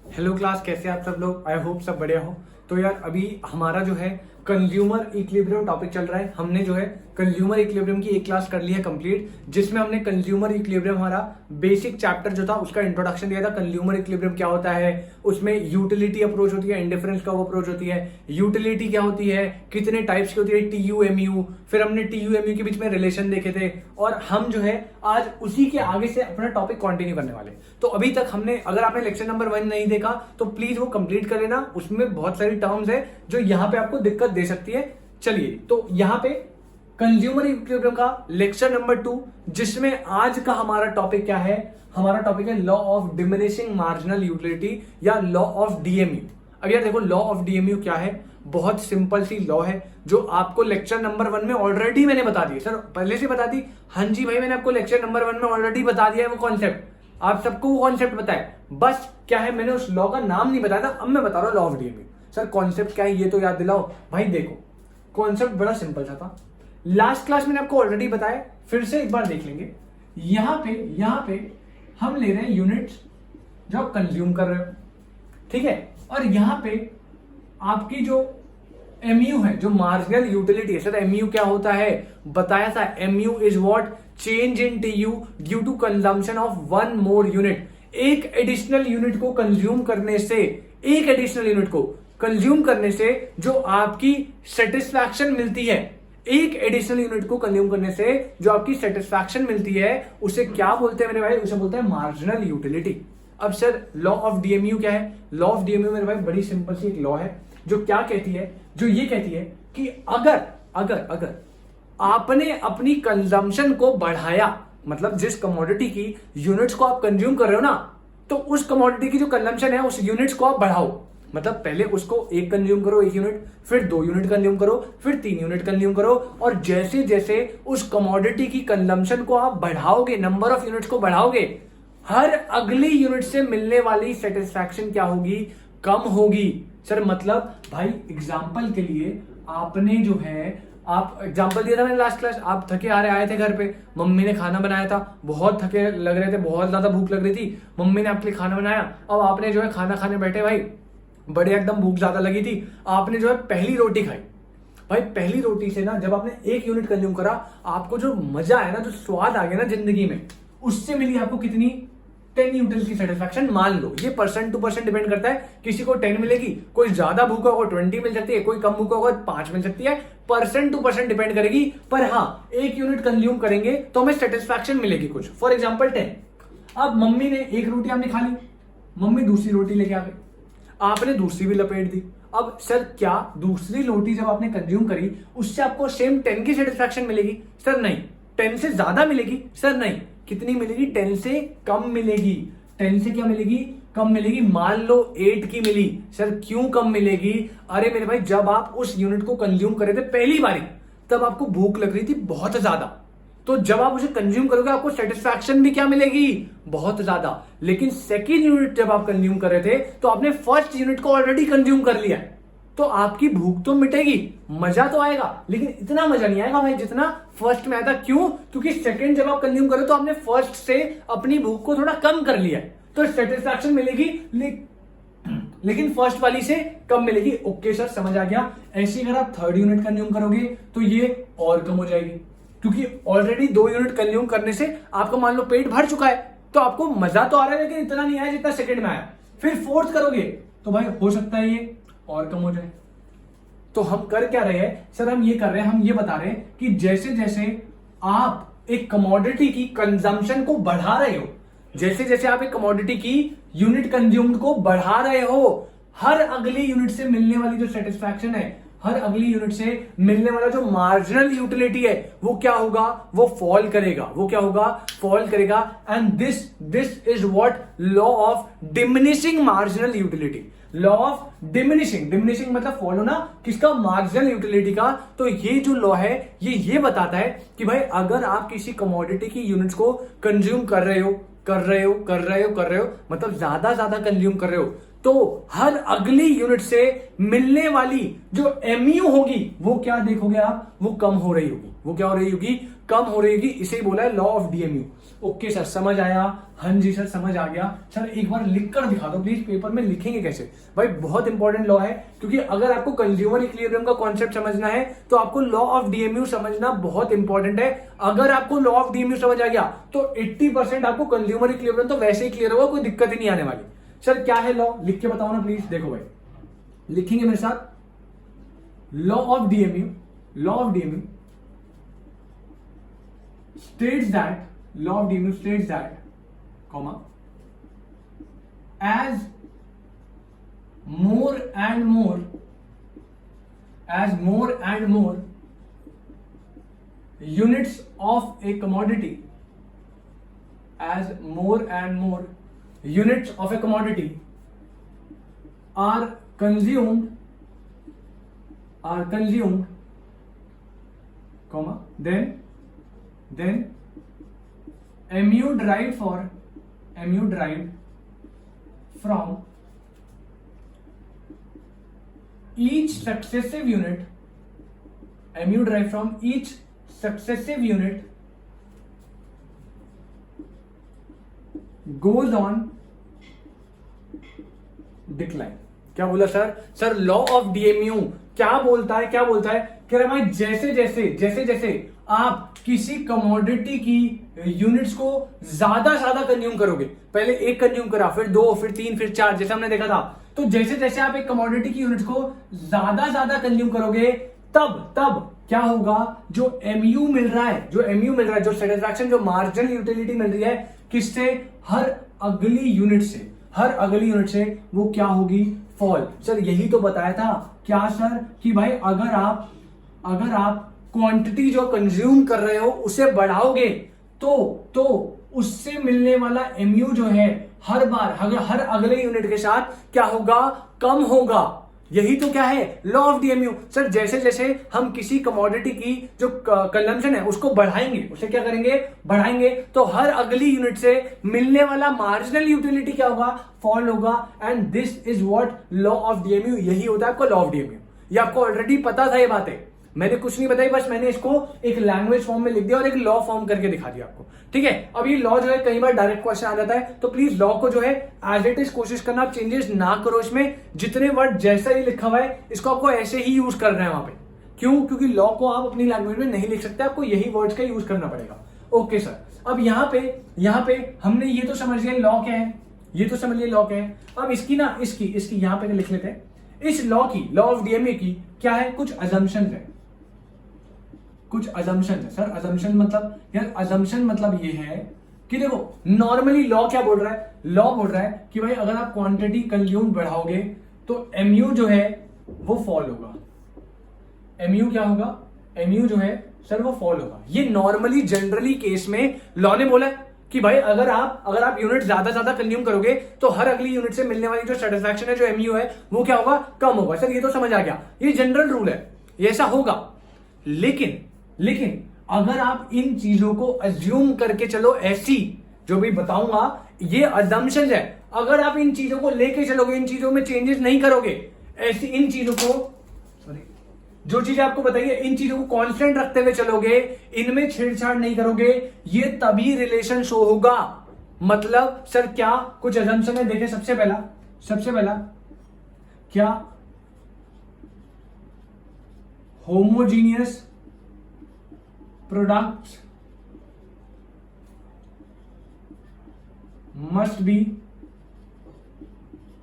Hello class, कैसे आप सब लोग? आई होप सब बढ़िया हो। तो यार अभी हमारा जो है कंज्यूमर इक्विलिब्रियम टॉपिक चल रहा है। हमने जो है कंज्यूमर इक्विलिब्रियम की एक क्लास कर ली है कंप्लीट, जिसमें हमने कंज्यूमर इक्विलिब्रियम हमारा बेसिक चैप्टर जो था उसका इंट्रोडक्शन दिया था। कंज्यूमर इक्विलिब्रियम क्या होता है, उसमें यूटिलिटी अप्रोच होती है, इंडिफरेंस का अप्रोच होती है, यूटिलिटी क्या होती है, कितने टाइप्स की होती है, TU-MU, फिर हमने TU-MU के बीच में रिलेशन देखे थे। और हम जो है आज उसी के आगे से अपना टॉपिक कंटिन्यू करने वाले। तो अभी तक हमने, अगर आपने लेक्चर नंबर 1 नहीं देखा तो प्लीज वो कंप्लीट कर लेना। उसमें बहुत सारी टर्म्स है जो यहाँ पे आपको दिक्कत दे सकती है। चलिए, तो यहाँ पे कंज्यूमर इक्विलिब्रियम का लेक्चर नंबर 2, जिसमें आज का हमारा टॉपिक क्या है? हमारा टॉपिक है law of diminishing marginal utility या लॉ ऑफ DMU। अब यार देखो, लॉ ऑफ DMU क्या है? बहुत सिंपल सी लॉ है जो आपको लेक्चर नंबर 1 में ऑलरेडी मैंने बता दी। सर पहले से बता दी? हाँ जी भाई, मैंने आपको लेक्चर नंबर 1 में ऑलरेडी बता दिया है वो कॉन्सेप्ट। आप सबको वो कॉन्सेप्ट पता है, बस क्या है मैंने उस लॉ का नाम नहीं बताया था। अब मैं बता रहा हूँ law of DMU। Sir concept क्या है ये तो याद दिलाओ भाई। देखो, कॉन्सेप्ट बड़ा सिंपल सा था, लास्ट क्लास मैंने आपको ऑलरेडी बताया, फिर से एक बार देख लेंगे। यहां पे हम ले रहे हैं यूनिट्स जो आप कंज्यूम कर रहे हो, ठीक है। और यहां पे आपकी जो MU है, जो मार्जिनल यूटिलिटी है। सर MU क्या होता है? बताया था, MU is what? Change in TU due to consumption of 1 more unit. एक एडिशनल यूनिट को कंज्यूम करने से, एक एडिशनल यूनिट को कंज्यूम करने से जो आपकी सेटिस्फैक्शन मिलती है, एक एडिशनल यूनिट को कंज्यूम करने से जो आपकी सेटिस्फैक्शन मिलती है, उसे क्या बोलते हैं मेरे भाई? उसे बोलते हैं मार्जिनल यूटिलिटी। अब सर लॉ ऑफ DMU क्या है? लॉ ऑफ DMU मेरे भाई बड़ी सिंपल सी एक लॉ है जो क्या कहती है, जो ये कहती है कि अगर अगर अगर आपने अपनी कंजम्पशन को बढ़ाया, मतलब जिस कमोडिटी की यूनिट्स को आप कंज्यूम कर रहे हो ना, तो उस कमोडिटी की जो कंजम्पशन है उस यूनिट्स को आप बढ़ाओ। मतलब पहले उसको एक कंज्यूम करो, 1 यूनिट, फिर 2 यूनिट कंज्यूम करो, फिर 3 यूनिट कंज्यूम करो। और जैसे जैसे उस कमोडिटी की कंजम्पशन को आप बढ़ाओगे, नंबर ऑफ यूनिट्स को बढ़ाओगे, हर अगली यूनिट से मिलने वाली सेटिस्फैक्शन क्या होगी? कम होगी। सर मतलब भाई एग्जाम्पल के लिए आपने जो है, आप एग्जाम्पल दिया था मैंने लास्ट क्लास, आप थके हारे आए थे घर पे, मम्मी ने खाना बनाया था, बहुत थके लग रहे थे, बहुत ज्यादा भूख लग रही थी, मम्मी ने आपके लिए खाना बनाया। अब आपने जो है खाना खाने बैठे भाई, बड़े एकदम भूख ज्यादा लगी थी, आपने जो है पहली रोटी खाई। भाई पहली रोटी से ना जब आपने 1 यूनिट कंज्यूम करा, आपको जो मजा है ना, जो स्वाद आ गया ना जिंदगी में, उससे मिली आपको कितनी? 10 यूनिट की सेटिस्फैक्शन। मान लो ये परसेंट टू परसेंट डिपेंड करता है, किसी को 10 मिलेगी, कोई ज्यादा भूखा होगा 20 मिल सकती है, कोई कम भूखा होगा 5 मिल सकती है। परसेंट टू परसेंट डिपेंड करेगी, पर हाँ 1 यूनिट कंज्यूम करेंगे तो हमें सेटिस्फैक्शन मिलेगी कुछ। For example 10। अब मम्मी ने 1 रोटी आपने खा ली, मम्मी दूसरी रोटी लेके आ गई, आपने दूसरी भी लपेट दी। अब सर क्या दूसरी रोटी जब आपने कंज्यूम करी उससे आपको सेम 10 की सेटिस्फैक्शन मिलेगी? सर नहीं। 10 से ज्यादा मिलेगी? सर नहीं। कितनी मिलेगी? 10 से कम मिलेगी। 10 से क्या मिलेगी? कम मिलेगी। मान लो 8 की मिली। सर क्यों कम मिलेगी? अरे मेरे भाई, जब आप उस यूनिट को कंज्यूम कर रहे थे पहली बारी, तब आपको भूख लग रही थी बहुत ज्यादा, तो जब आप उसे कंज्यूम करोगे आपको सेटिस्फैक्शन भी क्या मिलेगी? बहुत ज्यादा। लेकिन सेकेंड यूनिट जब आप कंज्यूम कर रहे थे तो आपने फर्स्ट यूनिट को ऑलरेडी कंज्यूम कर लिया है, तो आपकी भूख तो मिटेगी, मजा तो आएगा, लेकिन इतना मजा नहीं आएगा भाई जितना फर्स्ट में आया था। क्यों? क्योंकि सेकेंड जब आप कंज्यूम करो तो आपने फर्स्ट से अपनी भूख को थोड़ा कम कर लिया है, तो सेटिस्फैक्शन मिलेगी, लेकिन फर्स्ट वाली से कम मिलेगी। ओके सर, समझ आ गया। ऐसे अगर आप थर्ड यूनिट कंज्यूम करोगे तो ये और कम हो जाएगी, क्योंकि ऑलरेडी 2 यूनिट कंज्यूम करने से आपका मान लो पेट भर चुका है, तो आपको मजा तो आ रहा है लेकिन इतना नहीं आया जितना सेकंड में आया। फिर फोर्थ करोगे तो भाई हो सकता है ये और कम हो जाए। तो हम कर क्या रहे हैं सर? हम ये कर रहे हैं, हम ये बता रहे हैं कि जैसे जैसे आप एक कमोडिटी की कंजम्पशन को बढ़ा रहे हो, जैसे जैसे आप एक कमोडिटी की यूनिट कंज्यूम्ड को बढ़ा रहे हो, हर अगली यूनिट से मिलने वाली जो सेटिस्फैक्शन है, हर अगली यूनिट से मिलने वाला जो मार्जिनल यूटिलिटी है, वो क्या होगा? वो फॉल करेगा। वो क्या होगा? फॉल करेगा। And this is what law of diminishing marginal utility. Law of diminishing मतलब फॉलो ना किसका? मार्जिनल यूटिलिटी का। तो ये जो लॉ है ये बताता है कि भाई अगर आप किसी कमोडिटी की यूनिट्स को कंज्यूम कर रहे हो, मतलब ज्यादा कंज्यूम कर रहे हो, तो हर अगली यूनिट से मिलने वाली जो MU होगी वो क्या देखोगे आप? वो कम हो रही होगी। वो क्या हो रही होगी? कम हो रही होगी। इसे ही बोला है law of DMU। Okay sir, समझ आया। हाँ जी सर, समझ आ गया। सर एक बार लिख कर दिखा दो प्लीज, पेपर में लिखेंगे कैसे? भाई बहुत इंपॉर्टेंट लॉ है, क्योंकि अगर आपको कंज्यूमर इक्विलिब्रियम का कॉन्सेप्ट समझना है तो आपको लॉ ऑफ डीएमयू समझना बहुत इंपॉर्टेंट है। अगर आपको लॉ ऑफ डीएमयू समझ आ गया तो 80% आपको कंज्यूमर इक्विलिब्रियम तो वैसे ही क्लियर होगा, कोई दिक्कत ही नहीं आने वाली। सर क्या है लॉ, लिख के बताओ ना प्लीज। देखो भाई, लिखेंगे मेरे साथ, law of DMU, law of DMU states that, law of DMU states that, comma, as more and more units of a commodity, as more and more units of a commodity are consumed, comma, then mu derived from each successive unit, mu derived from each successive unit goes on decline। क्या बोला sir? Sir law of DMU क्या बोलता है, क्या बोलता है? कह रहे भाई जैसे जैसे आप किसी कमोडिटी की यूनिट्स को ज्यादा कंज्यूम करोगे, पहले एक कंज्यूम करा, फिर 2, फिर 3, फिर 4, जैसे हमने देखा था, तो जैसे जैसे आप एक कमोडिटी की यूनिट्स को ज्यादा कंज्यूम करोगे, तब क्या होगा? जो एमयू मिल रहा है, जो सेटिस्फैक्शन, जो मार्जिनल यूटिलिटी मिल रही है, किससे? हर अगली यूनिट से वो क्या होगी? फॉल। सर यही तो बताया था। क्या सर? कि भाई अगर आप क्वांटिटी जो कंज्यूम कर रहे हो उसे बढ़ाओगे तो उससे मिलने वाला एमयू जो है हर अगले यूनिट के साथ क्या होगा? कम होगा। यही तो क्या है? Law of DMU. सर जैसे जैसे हम किसी कमोडिटी की जो कंजम्पशन है उसको बढ़ाएंगे, उसे क्या करेंगे? बढ़ाएंगे, तो हर अगली यूनिट से मिलने वाला मार्जिनल यूटिलिटी क्या होगा? फॉल होगा। And this is what law of DMU, यही होता है आपका लॉ ऑफ डीएमयू। ये आपको ऑलरेडी पता था, ये बातें मैंने कुछ नहीं बताई, बस मैंने इसको एक लैंग्वेज फॉर्म में लिख दिया और एक लॉ फॉर्म करके दिखा दिया आपको। ठीक है, अब ये लॉ जो है कई बार डायरेक्ट क्वेश्चन आ जाता है, तो प्लीज लॉ को जो है एज इट इज कोशिश करना, आप चेंजेस ना करो इसमें। जितने वर्ड जैसा ही लिखा हुआ है इसको आपको ऐसे ही यूज करना है वहां पे। क्यों? क्योंकि लॉ को आप अपनी लैंग्वेज में नहीं लिख सकते, आपको यही वर्ड्स का यूज करना पड़ेगा। ओके सर, अब यहाँ पे हमने ये तो समझ लिया लॉ क्या है, अब इसकी यहाँ पे लिख लेते हैं। इस लॉ ऑफ डीएमयू की क्या है? कुछ अजम्पशंस है। सर अजम्पशन मतलब ये है कि देखो नॉर्मली लॉ क्या बोल रहा है? लॉ बोल रहा है कि भाई अगर आप क्वांटिटी कंज्यूम बढ़ाओगे तो एमयू जो है वो फॉल होगा। एमयू क्या होगा? एमयू जो है सर वो फॉल होगा। ये नॉर्मली जनरली केस में लॉ ने बोला है कि भाई अगर आप यूनिट ज्यादा कंज्यूम करोगे तो हर अगली यूनिट से मिलने वाली जो सेटिस्फैक्शन है, जो एमयू है, वो क्या होगा? कम होगा। सर ये तो समझ आ गया, ये जनरल रूल है, ये ऐसा होगा। लेकिन अगर आप इन चीजों को अज्यूम करके चलो, ऐसी जो भी बताऊंगा ये अजम्पशन है, अगर आप इन चीजों को लेके चलोगे, इन चीजों में चेंजेस नहीं करोगे, ऐसी इन चीजों को जो चीजें आपको बताइए इन चीजों को कांस्टेंट रखते हुए चलोगे, इनमें छेड़छाड़ नहीं करोगे, ये तभी रिलेशन शो होगा। मतलब सर क्या कुछ अजम्पशन है? देखें, सबसे पहला क्या homogeneous products must be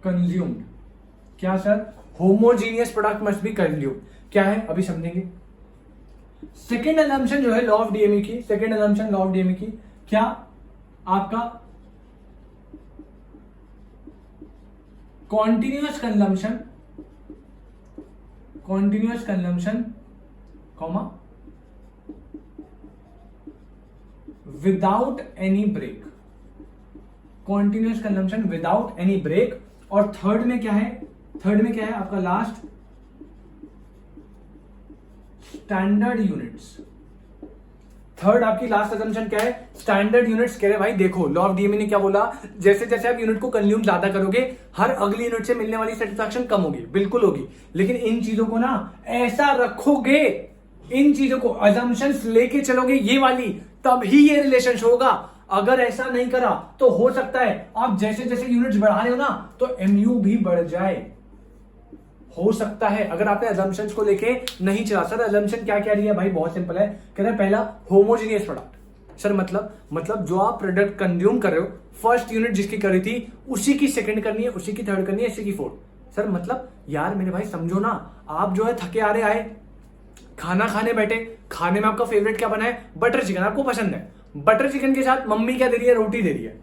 consumed। क्या sir? Homogeneous product must be consumed. क्या है अभी समझेंगे। सेकेंड असम्पशन जो है लॉ ऑफ डीएमयू की, क्या आपका continuous consumption comma without any break, continuous consumption without any break. और थर्ड में क्या है आपका लास्ट? Standard units. थर्ड आपकी लास्ट असम्पशन क्या है? Standard units. कह रहे भाई देखो लॉ ऑफ डीएमयू ने क्या बोला? जैसे जैसे आप यूनिट को कंज्यूम ज्यादा करोगे, हर अगली यूनिट से मिलने वाली सेटिस्फैक्शन कम होगी, बिल्कुल होगी। लेकिन इन चीजों को ना ऐसा रखोगे, इन चीजों को असम्पशंस लेके चलोगे ये वाली, तभी ये रिलेशन होगा। अगर ऐसा नहीं करा तो हो सकता है आप जैसे जैसे यूनिट्स बढ़ा रहे हो ना तो एमयू भी बढ़ जाए। हो सकता है अगर आपने अजम्पशंस को लेके नहीं चला। सर अजम्पशन क्या क्या दिया भाई, बहुत सिंपल है। कह रहे हैं पहला होमोजीनियस प्रोडक्ट। सर मतलब जो आप प्रोडक्ट कंज्यूम कर रहे हो, फर्स्ट यूनिट जिसकी करी थी उसी की सेकंड करनी है, उसी की थर्ड करनी है, इसी की फोर्थ। सर मतलब यार मेरे भाई समझो ना, आप जो है थके आ रहे आए, खाना खाने बैठे, खाने में आपका फेवरेट क्या बना है, बटर चिकन आपको पसंद है। बटर चिकन के साथ मम्मी क्या दे रही है, रोटी दे रही है।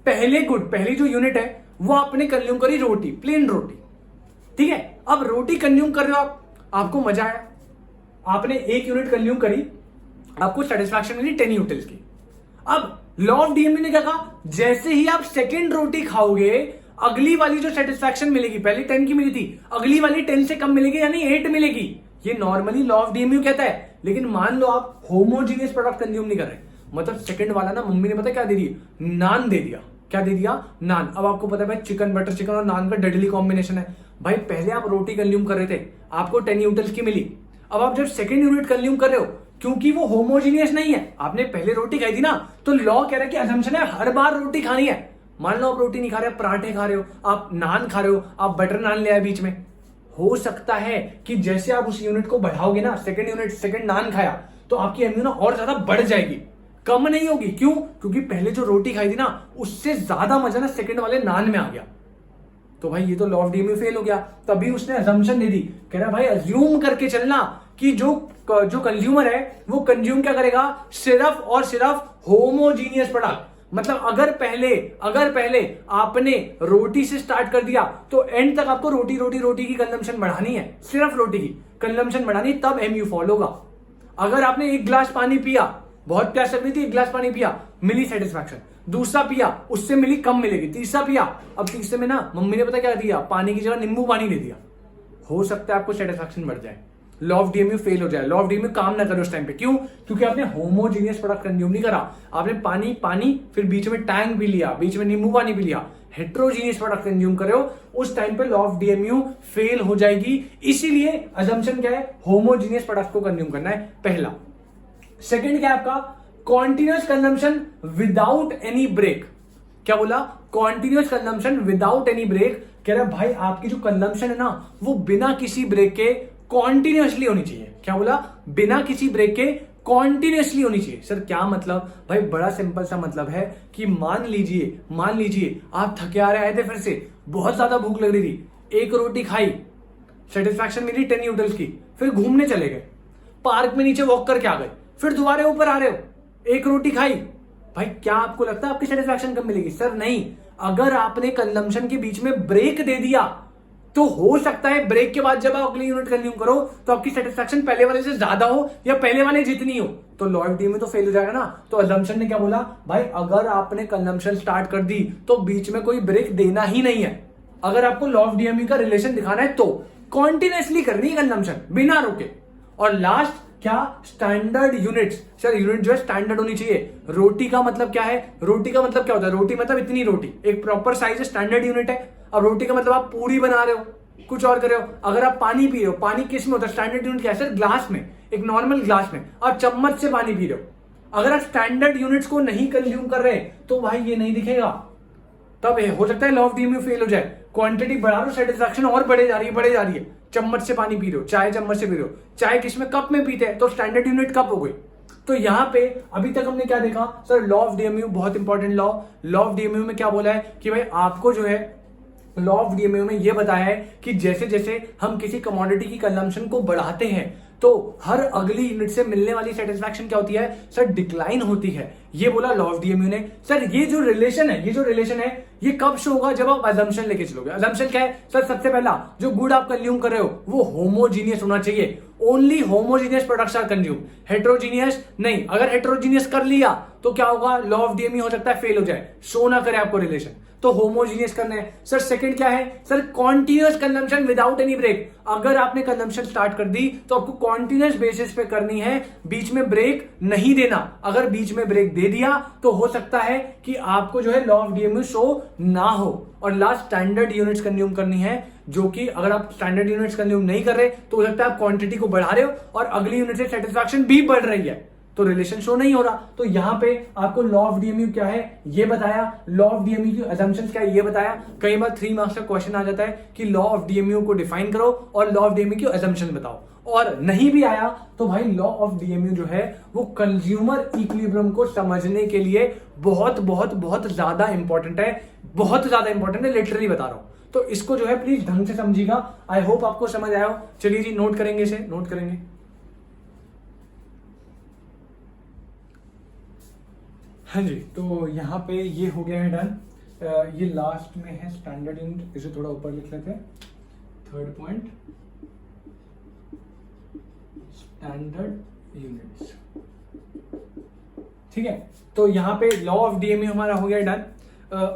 पहली जो यूनिट है वो आपने कंज्यूम करी रोटी, प्लेन रोटी, ठीक है। अब रोटी कंज्यूम कर रहे हो आप, आपको मजा आया, आपने एक यूनिट कंज्यूम करी, आपको सेटिस्फैक्शन मिली 10 यूटिल्स की। अब लॉ ऑफ डीएमयू ने क्या कहा, जैसे ही आप सेकेंड रोटी खाओगे अगली वाली जो सेटिस्फैक्शन मिलेगी, पहले 10 की मिली थी, अगली वाली 10 से कम मिलेगी यानी 8 मिलेगी। ये नॉर्मली लॉ ऑफ डीएमयू कहता है। लेकिन मान लो आप होमोजीनियस प्रोडक्ट कंज्यूम नहीं कर रहे, मतलब सेकंड वाला ना मम्मी ने पता क्या दे दी, नान दे दिया। क्या दे दिया, नान। अब आपको पता है भाई चिकन, बटर चिकन और नान का डेडली कॉम्बिनेशन है। भाई पहले आप रोटी कंज्यूम कर रहे थे, आपको 10 यूनिट्स की मिली। अब आप जब सेकंड यूनिट कंज्यूम कर रहे हो, क्योंकि वो होमोजीनियस नहीं है, आपने पहले रोटी खाई थी ना, तो लॉ कह रहा है कि असम्पशन है हर बार रोटी खानी है। मान लो आप रोटी नहीं खा रहे, पराठे खा रहे हो, आप नान खा रहे हो, आप बटर नान ले आए बीच में। हो सकता है कि जैसे आप उस यूनिट को बढ़ाओगे ना, सेकंड यूनिट, सेकंड नान खाया, तो आपकी एमयू ना और ज्यादा बढ़ जाएगी, कम नहीं होगी। क्यों? क्योंकि पहले जो रोटी खाई थी ना, उससे ज्यादा मजा ना सेकंड वाले नान में आ गया। तो भाई ये तो लॉ ऑफ डीएमयू फेल हो गया। तभी उसने अजम्पशन दे दी, कह रहा भाई अज्यूम करके चलना कि जो कंज्यूमर है वो कंज्यूम क्या करेगा, सिर्फ और सिर्फ होमोजीनियस प्रोडक्ट। मतलब अगर पहले आपने रोटी से स्टार्ट कर दिया तो एंड तक आपको रोटी की कंजम्पशन बढ़ानी है, सिर्फ रोटी की कंजम्पशन बढ़ानी, तब एमयू फॉल होगा। अगर आपने एक गिलास पानी पिया, बहुत प्यास लग रही थी, एक गिलास पानी पिया, मिली सेटिस्फैक्शन। दूसरा पिया, उससे मिली, कम मिलेगी। तीसरा पिया, अब तीसरे में ना मम्मी ने पता क्या दिया, पानी की जगह नींबू पानी दे दिया। हो सकता है आपको सेटिस्फैक्शन बढ़ जाए, लॉ ऑफ डीएमयू फेल हो जाए, लॉ ऑफ डीएमयू काम ना करे उस टाइम पे। क्यों? क्योंकि आपने होमोजीनियस प्रोडक्ट कंज्यूम नहीं करा। आपने पानी फिर बीच में टैंक भी लिया, बीच में नींबू पानी भी लिया, हेट्रोजीनियस प्रोडक्ट कंज्यूम करे हो, उस टाइम पे लॉ ऑफ डीएमयू फेल हो जाएगी। इसीलिए अजम्पशन क्या है, होमोजीनियस प्रोडक्ट को कंज्यूम करना है, पहला। सेकेंड क्या है आपका, continuous consumption without any break. क्या बोला? Continuous consumption without any break. कह रहा भाई आपकी जो कंजम्पशन है ना, वो बिना किसी ब्रेक के कॉन्टिन्यूअसली होनी चाहिए। क्या बोला? बिना किसी ब्रेक के कॉन्टिन्यूअसली होनी चाहिए। सर क्या मतलब? भाई बड़ा सिंपल सा मतलब है कि मान लीजिए आप थके आ रहे आए थे, फिर से बहुत ज्यादा भूख लग रही थी, एक रोटी खाई, सेटिस्फैक्शन मिली 10 यूटिल्स की, फिर घूमने चले गए, पार्क में नीचे वॉक करके आ गए, फिर दोबारा ऊपर आ रहे हो, एक रोटी खाई। भाई क्या आपको लगता है आपकी सेटिस्फैक्शन कब मिलेगी? सर नहीं। अगर आपने कंजम्पशन के बीच में ब्रेक दे दिया तो हो सकता है ब्रेक के बाद जब आप अगली यूनिट कंज्यूम करो तो आपकी सेटिस्फैक्शन पहले वाले से ज्यादा हो या पहले वाले जितनी हो, तो लॉ ऑफ डीएमयू तो फेल हो जाएगा ना। तो अजम्पशन ने क्या बोला, भाई अगर आपने कंजम्पशन स्टार्ट कर दी तो बीच में कोई ब्रेक देना ही नहीं है। अगर आपको लॉ ऑफ डीएमयू का रिलेशन दिखाना है तो कॉन्टिन्यूअसली करनी है कंजम्पशन बिना रोके। और लास्ट क्या, स्टैंडर्ड यूनिट्स। सर यूनिट जो है स्टैंडर्ड होनी चाहिए। रोटी का मतलब क्या है, रोटी का मतलब क्या होता है, रोटी मतलब इतनी रोटी, एक प्रॉपर साइज है, स्टैंडर्ड यूनिट है। अब रोटी का मतलब आप पूरी बना रहे हो, कुछ और कर रहे हो। अगर आप पानी पी रहे हो, पानी किस में होता है, स्टैंडर्ड यूनिट क्या है सर, ग्लास में, एक नॉर्मल ग्लास में। आप चम्मच से पानी पी रहे हो। अगर आप स्टैंडर्ड यूनिट्स को नहीं कंज्यूम कर रहे तो भाई ये नहीं दिखेगा, तब हो सकता है लॉ ऑफ डीएमयू फेल हो जाए। क्वांटिटी बढ़ा रहे हो, सेटिस्फैक्शन और बढ़े जा रही है। चम्मच से पानी पी रहे हो, चाय चम्मच से पी रहे हो, चाय किस में, कप में पीते हैं, तो स्टैंडर्ड यूनिट कप हो गई। तो यहां पे अभी तक हमने क्या देखा सर, लॉ ऑफ डीएमयू बहुत इंपॉर्टेंट लॉ ऑफ डीएमयू में क्या बोला है कि भाई आपको जो है लॉ ऑफ डीएमयू में ये बताया है कि जैसे जैसे हम किसी कमोडिटी की कंजम्पशन को बढ़ाते हैं तो हर अगली यूनिट से मिलने वाली सेटिस्फैक्शन क्या होती है सर, डिक्लाइन होती है। ये बोला लॉ ऑफ डीएमयू ने। सर ये जो रिलेशन है ये कब शो होगा, जब आप अजम्पशन लेके चलोगे। अजम्पशन क्या है सर, सबसे पहला जो गुड आप कंज्यूम कर रहे हो वो होमोजीनियस होना चाहिए। Only homogeneous products are consume, heterogeneous नहीं। अगर हेट्रोजीनियस कर लिया तो क्या होगा, लॉ ऑफ डीएमयू हो सकता है फेल हो जाए, शो ना करे आपको रिलेशन। तो होमोजीनियस करना है। सर सेकंड क्या है sir, continuous consumption without any break. अगर आपने कंजम्पशन स्टार्ट कर दी तो आपको कॉन्टिन्यूअस बेसिस पे करनी है, बीच में ब्रेक नहीं देना। अगर बीच में ब्रेक दे दिया तो हो सकता है कि आपको जो है लॉ ऑफ डीएमयू शो ना हो। और लास्ट स्टैंडर्ड यूनिट्स कंज्यूम करनी है, जो कि अगर आप स्टैंडर्ड यूनिट्स कंज्यूम नहीं कर रहे तो हो सकता है आप क्वांटिटी को बढ़ा रहे हो और अगली यूनिट से सेटिस्फैक्शन भी बढ़ रही है। तो रिलेशन शो नहीं हो रहा। तो यहाँ पे आपको लॉ ऑफ डीएमयू क्या है ये बताया, लॉ ऑफ डीएमयू की अजम्पशंस क्या है ये बताया। कई बार 3 मार्क्स का क्वेश्चन आ जाता है कि लॉ ऑफ डीएमयू को डिफाइन करो और लॉ ऑफ डीएमयू की अजम्पशन बताओ, और नहीं भी आया तो भाई लॉ ऑफ डीएमयू जो है वो कंज्यूमर इक्विलिब्रियम को समझने के लिए बहुत बहुत बहुत ज्यादा इंपॉर्टेंट है, बहुत ज्यादा इंपॉर्टेंट है, लिटरली बता रहा हूं। तो इसको जो है प्लीज ढंग से समझिएगा। आई होप आपको समझ आया हो। चलिए जी नोट करेंगे, इसे नोट करेंगे। हाँ जी, तो यहाँ पे ये हो गया है डन। ये लास्ट में है स्टैंडर्ड यूनिट, इसे थोड़ा ऊपर लिख लेते हैं। थर्ड पॉइंट स्टैंडर्ड यूनिट्स, ठीक है। तो यहाँ पे लॉ ऑफ डीएमयू हमारा हो गया done,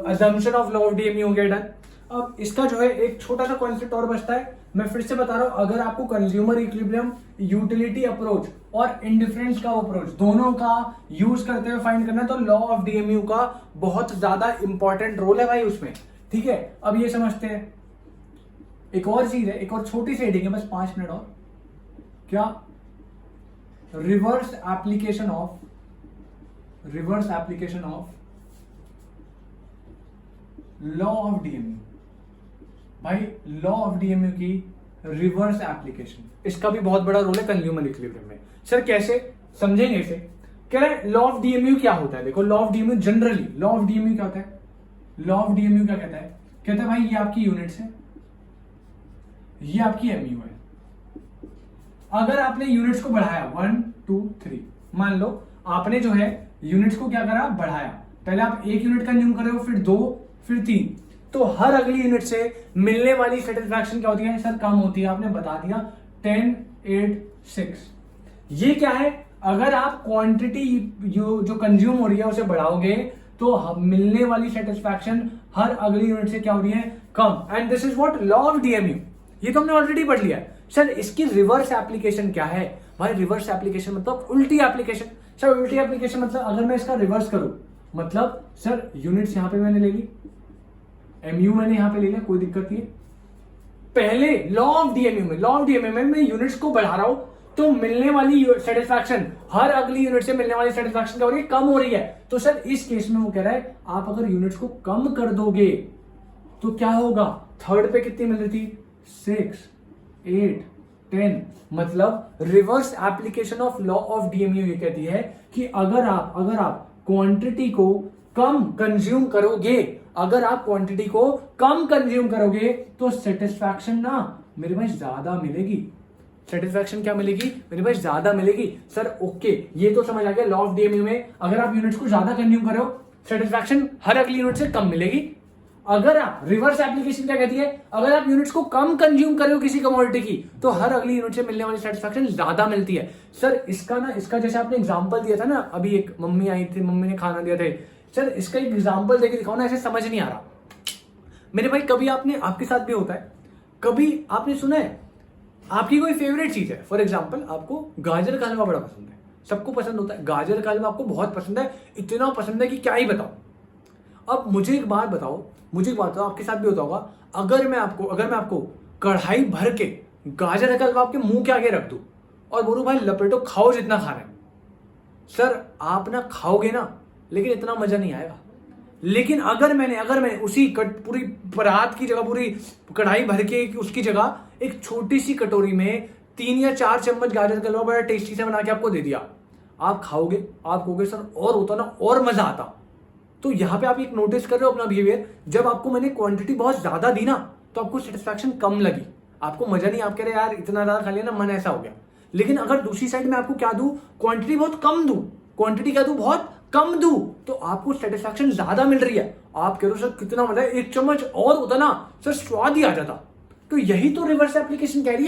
assumption of law of DMU हो गया डन। अब इसका जो है एक छोटा सा कॉन्सेप्ट और बचता है, मैं फिर से बता रहा हूं। अगर आपको कंज्यूमर इक्विलिब्रियम, यूटिलिटी अप्रोच और इंडिफरेंस का अप्रोच दोनों का यूज करते हुए फाइंड करना है तो लॉ ऑफ डीएमयू का बहुत ज्यादा इंपॉर्टेंट रोल है भाई उसमें, ठीक है। अब ये समझते हैं एक और चीज है, एक और छोटी सी हेडिंग है, बस 5 मिनट और। क्या? Reverse application of law of DMU. भाई लॉ ऑफ डीएमयू की रिवर्स एप्लीकेशन, इसका भी बहुत बड़ा रोल है कंज्यूमर इक्विलिब्रियम में। सर कैसे समझेंगे इसे? कह रहे हैं लॉ ऑफ डीएमयू क्या होता है। देखो law of DMU generally, law of DMU क्या होता है? लॉ ऑफ डीएमयू क्या कहता है? कहता है भाई ये आपकी यूनिट्स है, ये आपकी एमयू है। अगर आपने यूनिट्स को बढ़ाया 1 2 3, मान लो आपने जो है यूनिट्स को क्या करा, बढ़ाया। पहले आप 1 यूनिट कंज्यूम कर रहे हो, फिर 2, फिर 3, तो हर अगली यूनिट से मिलने वाली सेटिस्फैक्शन क्या होती है सर? कम होती है। आपने बता दिया 10 8 6। ये क्या है? अगर आप क्वांटिटी जो कंज्यूम हो रही है उसे बढ़ाओगे तो मिलने वाली सेटिस्फैक्शन हर अगली यूनिट से क्या हो रही है? कम। And this is what law of DMU. ये तो हमने ऑलरेडी पढ़ लिया है। सर इसकी रिवर्स एप्लीकेशन क्या है? भाई रिवर्स एप्लीकेशन मतलब उल्टी एप्लीकेशन। सर उल्टी एप्लीकेशन मतलब अगर मैं इसका रिवर्स करूं, मतलब सर यूनिट्स यहां पे मैंने ले ली, एमयू मैंने यहां पे ले लिया, कोई दिक्कत नहीं है। पहले लॉ ऑफ डीएमयू में मैं यूनिट्स को बढ़ा रहा हूं तो मिलने वाली सेटिस्फैक्शन हर अगली यूनिट से मिलने वाली सेटिस्फैक्शन क्या हो रही है? कम हो रही है। तो सर इस केस में वो कह रहा है आप अगर यूनिट्स को कम कर दोगे तो क्या होगा? थर्ड पे कितनी मिल रही थी? 6 8 10। मतलब reverse application of law of DMU ये कहती है कि अगर आप क्वांटिटी को कम कंज्यूम करोगे, अगर आप क्वांटिटी को कम कंज्यूम करोगे तो सेटिस्फैक्शन ना मेरे पास ज्यादा मिलेगी। सेटिस्फैक्शन क्या मिलेगी? मेरे पास ज्यादा मिलेगी। सर ओके, ये तो समझ आ गया। लॉ ऑफ डीएमयू में अगर आप यूनिट्स को ज्यादा कंज्यूम करो सेटिस्फैक्शन हर अगली यूनिट से कम मिलेगी। अगर आप रिवर्स एप्लीकेशन क्या कहती है? अगर आप यूनिट्स को कम कंज्यूम कर रहे हो किसी कमोडिटी की तो हर अगली यूनिट से मिलने वाली सेटिस्फैक्शन ज्यादा मिलती है। सर इसका जैसे आपने एग्जांपल दिया था ना, अभी एक मम्मी आई थी, मम्मी ने खाना दिया था। सर इसका एक एग्जांपल देके दिखाओ ना, ऐसे समझ नहीं आ रहा मेरे भाई। कभी आपके साथ भी होता है, कभी आपने सुना है आपकी कोई फेवरेट चीज है, फॉर एग्जाम्पल आपको गाजर का हलवा बड़ा पसंद है, सबको पसंद होता है। गाजर का हलवा आपको बहुत पसंद है, इतना पसंद है कि क्या ही बताओ। अब मुझे एक बात बताओ, आपके साथ भी होता होगा। अगर मैं आपको कढ़ाई भर के गाजर का हलवा आपके मुंह के आगे रख दूं और बोलूं भाई लपेटो खाओ जितना खाना है, सर आप ना खाओगे ना, लेकिन इतना मजा नहीं आएगा। लेकिन अगर मैंने उसी पूरी परात की जगह, पूरी कढ़ाई भर के उसकी जगह एक छोटी सी कटोरी में 3 या 4 चम्मच गाजर का हलवा बड़ा टेस्टी से बना के आपको दे दिया, आप खाओगे, आप कहोगे सर और होता ना और मजा आता। तो यहां पे आप एक नोटिस कर रहे हो अपना बिहेवियर। जब आपको मैंने क्वांटिटी बहुत ज्यादा दी ना तो आपको सेटिस्फैक्शन कम लगी, आपको मजा नहीं, आप कह रहे यार इतना ज्यादा खा लिया ना, मन ऐसा हो गया। लेकिन अगर दूसरी साइड में आपको क्या दूं, क्वांटिटी बहुत कम दूं, बहुत कम दूं, तो आपको सेटिस्फैक्शन ज्यादा मिल रही है। आप कह रहे हो सर कितना मजा है, 1 चम्मच और होता ना सर स्वाद ही आ जाता। तो यही तो रिवर्स एप्लीकेशन कह रही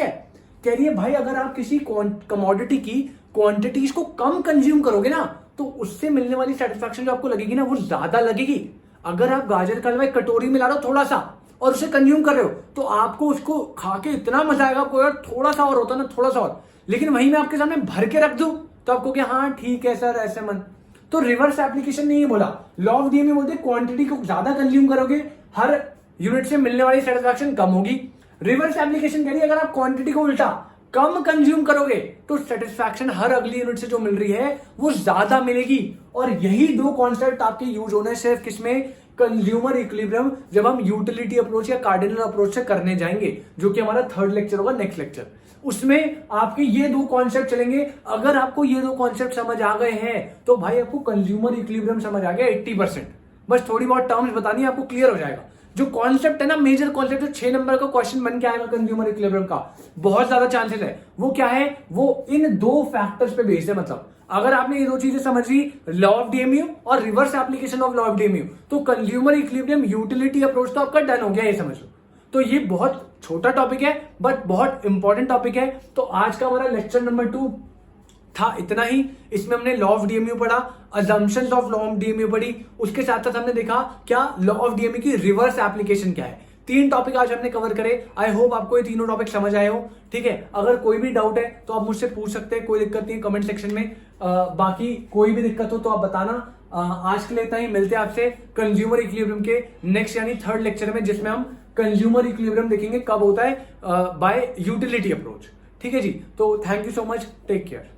है भाई अगर आप किसी कमोडिटी की क्वांटिटीज को कम कंज्यूम करोगे ना तो उससे मिलने वाली सेटिस्फैक्शन जो आपको लगेगी ना वो ज्यादा लगेगी। अगर आप गाजर का हलवा एक कटोरी में ला रहे हो थोड़ा सा और उसे कंज्यूम कर रहे हो तो आपको उसको खा के इतना मजा आएगा, आपको यार थोड़ा सा और होता ना, थोड़ा सा और। लेकिन वहीं मैं आपके सामने भर के रख दूं तो आपको क्या, हाँ ठीक है सर ऐसे मन। तो रिवर्स एप्लीकेशन ने ये बोला, लॉ ऑफ डीएमयू बोलते क्वांटिटी को ज्यादा कंज्यूम करोगे हर यूनिट से मिलने वाली सेटिस्फैक्शन कम होगी। रिवर्स एप्लीकेशन कह रही है अगर आप क्वांटिटी को उल्टा कम कंज्यूम करोगे तो सेटिस्फैक्शन हर अगली यूनिट से जो मिल रही है वो ज्यादा मिलेगी। और यही दो कॉन्सेप्ट आपके यूज होने सिर्फ किसमें, कंज्यूमर इक्विलिब्रियम, जब हम यूटिलिटी अप्रोच या कार्डिनल अप्रोच से करने जाएंगे, जो कि हमारा थर्ड लेक्चर होगा, नेक्स्ट लेक्चर। उसमें आपके ये दो कॉन्सेप्ट चलेंगे। अगर आपको ये दो कॉन्सेप्ट समझ आ गए हैं तो भाई आपको कंज्यूमर इक्विलिब्रियम समझ आ गया 80%। बस थोड़ी बहुत टर्म्स बतानी है, आपको क्लियर हो जाएगा। जो कॉन्सेप्ट है ना, मेजर कॉन्सेप्ट, जो 6 नंबर का क्वेश्चन बन के आएगा कंज्यूमर इक्विलिब्रियम का, बहुत ज्यादा चांसेस है। वो क्या है, वो इन दो फैक्टर्स पे बेस्ड है। मतलब अगर आपने ये दो चीजें समझ ली, लॉ ऑफ डीएमयू और reverse application of law of DMU, तो कंज्यूमर इक्विलिब्रियम यूटिलिटी अप्रोच तो आपका डन हो गया, ये समझ लो। तो ये बहुत छोटा टॉपिक है बट बहुत इंपॉर्टेंट टॉपिक है। तो आज का हमारा लेक्चर नंबर 2 था इतना ही। इसमें हमने लॉ ऑफ डीएमयू पढ़ा, assumptions of law of DMU पढ़ी, उसके साथ साथ हमने देखा क्या लॉ ऑफ डीएमयू की रिवर्स एप्लीकेशन क्या है। 3 टॉपिक आज हमने कवर करे। आई होप आपको ये तीनों टॉपिक समझ आए हो। ठीक है, अगर कोई भी डाउट है तो आप मुझसे पूछ सकते हैं, कोई दिक्कत नहीं है कमेंट सेक्शन में। बाकी कोई भी दिक्कत हो तो आप बताना। आज के लिए इतना ही, मिलते हैं आपसे कंज्यूमर इक्विलिब्रियम के नेक्स्ट यानी थर्ड लेक्चर में, जिसमें हम कंज्यूमर इक्विलिब्रियम देखेंगे कब होता है, बाय यूटिलिटी अप्रोच। ठीक है जी, तो thank you so much, take care.